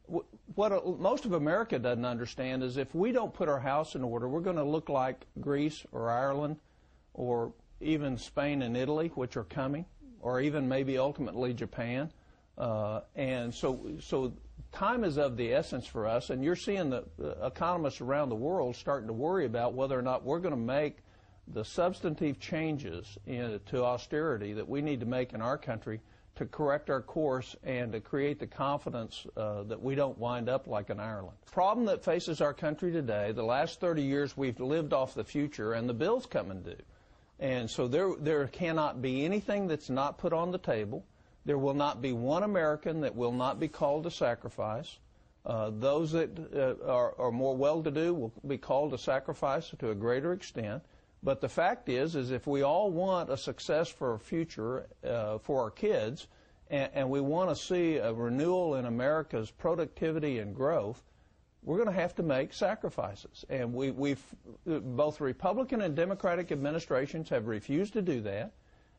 What most of America doesn't understand is if we don't put our house in order, we're going to look like Greece or Ireland or even Spain and Italy, which are coming, or even maybe ultimately Japan. And so time is of the essence for us, and you're seeing the economists around the world starting to worry about whether or not we're going to make the substantive changes to austerity that we need to make in our country to correct our course and to create the confidence that we don't wind up like in Ireland. The problem that faces our country today, the last 30 years we've lived off the future, and the bills come and due. And so there cannot be anything that's not put on the table. There will not be one American that will not be called to sacrifice. Those that are more well-to-do will be called to sacrifice to a greater extent. But the fact is if we all want a success for our future, for our kids, and we want to see a renewal in America's productivity and growth, we're going to have to make sacrifices. And both Republican and Democratic administrations have refused to do that.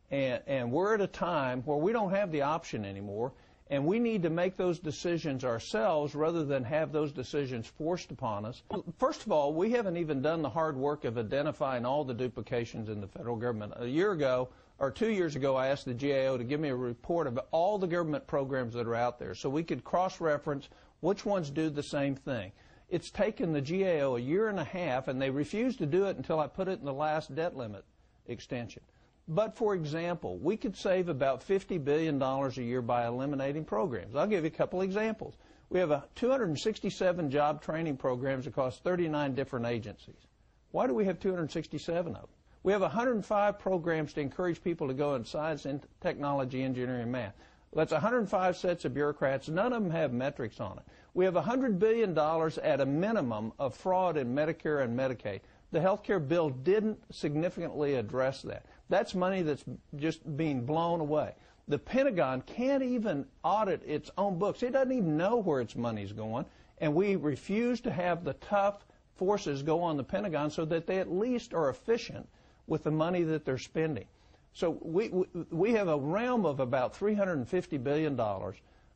And we're at a time where we don't have the option anymore, and we need to make those decisions ourselves rather than have those decisions forced upon us. First of all, we haven't even done the hard work of identifying all the duplications in the federal government. A year ago, or 2 years ago, I asked the GAO to give me a report of all the government programs that are out there so we could cross-reference which ones do the same thing. It's taken the GAO a year and a half, and they refused to do it until I put it in the last debt limit extension. But, for example, we could save about $50 billion a year by eliminating programs. I'll give you a couple examples. We have 267 job training programs across 39 different agencies. Why do we have 267 of them? We have 105 programs to encourage people to go in science, and technology, engineering, and math. That's 105 sets of bureaucrats. None of them have metrics on it. We have $100 billion at a minimum of fraud in Medicare and Medicaid. The health care bill didn't significantly address that. That's money that's just being blown away. The Pentagon can't even audit its own books. It doesn't even know where its money's going, and we refuse to have the tough forces go on the Pentagon so that they at least are efficient with the money that they're spending. So we have a realm of about $350 billion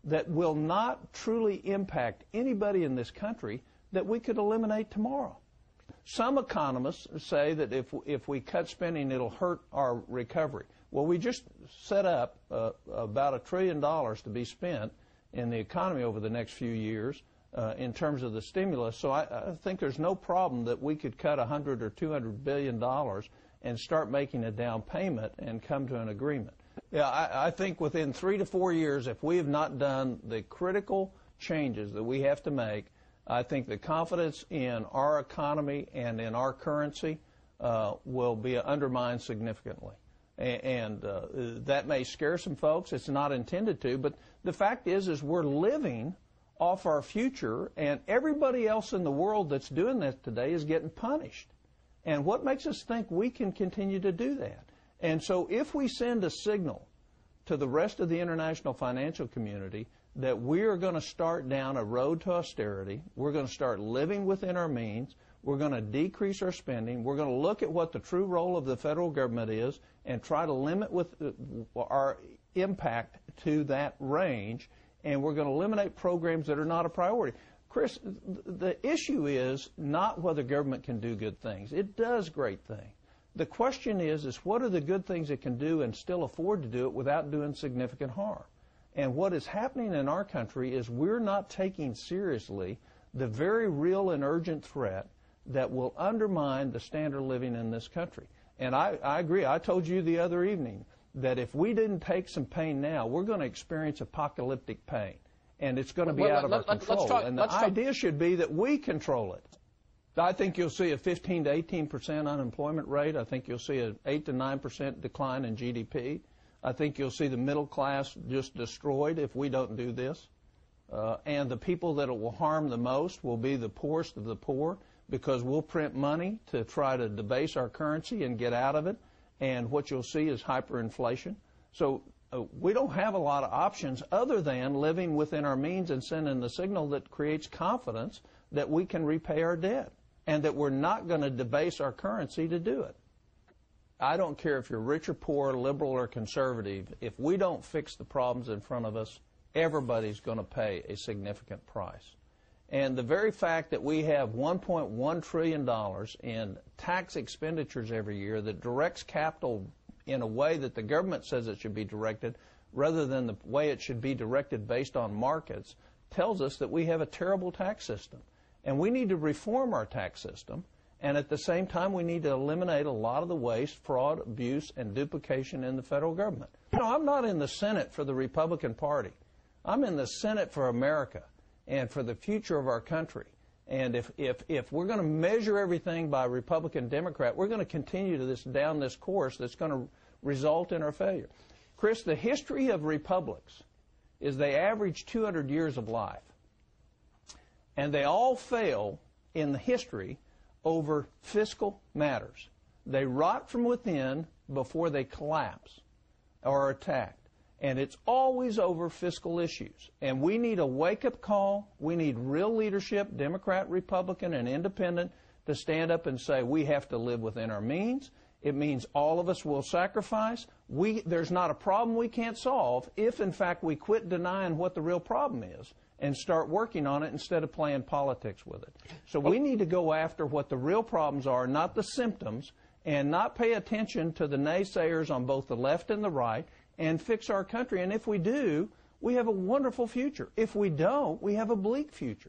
that will not truly impact anybody in this country that we could eliminate tomorrow. Some economists say that if we cut spending, it'll hurt our recovery. Well, we just set up about $1 trillion to be spent in the economy over the next few years in terms of the stimulus. So I think there's no problem that we could cut $100 or $200 billion and start making a down payment and come to an agreement. Yeah, I think within 3 to 4 years, if we have not done the critical changes that we have to make, I think the confidence in our economy and in our currency will be undermined significantly. And that may scare some folks. It's not intended to. But the fact is we're living off our future, and everybody else in the world that's doing that today is getting punished. And what makes us think we can continue to do that? And so if we send a signal to the rest of the international financial community that we are going to start down a road to austerity, we're going to start living within our means, we're going to decrease our spending, we're going to look at what the true role of the federal government is and try to limit with our impact to that range, and we're going to eliminate programs that are not a priority. Chris, the issue is not whether government can do good things. It does great things. The question is what are the good things it can do and still afford to do it without doing significant harm? And what is happening in our country is we're not taking seriously the very real and urgent threat that will undermine the standard of living in this country. And I agree. I told you the other evening that if we didn't take some pain now, we're going to experience apocalyptic pain. And it's going to be out of our control. And the idea should be that we control it. I think you'll see a 15 to 18% unemployment rate. I think you'll see an 8 to 9% decline in GDP. I think you'll see the middle class just destroyed if we don't do this. And the people that it will harm the most will be the poorest of the poor, because we'll print money to try to debase our currency and get out of it. And what you'll see is hyperinflation. So we don't have a lot of options other than living within our means and sending the signal that creates confidence that we can repay our debt and that we're not going to debase our currency to do it. I don't care if you're rich or poor, liberal or conservative. If we don't fix the problems in front of us, everybody's going to pay a significant price. And the very fact that we have $1.1 trillion in tax expenditures every year that directs capital in a way that the government says it should be directed rather than the way it should be directed based on markets tells us that we have a terrible tax system. And we need to reform our tax system, and at the same time we need to eliminate a lot of the waste, fraud, abuse, and duplication in the federal government. You know, I'm not in the Senate for the Republican Party. I'm in the Senate for America and for the future of our country. And if we're going to measure everything by Republican, Democrat, we're going to continue down this course that's going to result in our failure. Chris, the history of republics is they average 200 years of life. And they all fail in the history over fiscal matters. They rot from within before they collapse or are attacked. And it's always over fiscal issues. And we need a wake-up call. We need real leadership, Democrat, Republican, and Independent, to stand up and say we have to live within our means. It means all of us will sacrifice. There's not a problem we can't solve if, in fact, we quit denying what the real problem is and start working on it instead of playing politics with it. So we need to go after what the real problems are, not the symptoms, and not pay attention to the naysayers on both the left and the right, and fix our country. And if we do, we have a wonderful future. If we don't, we have a bleak future.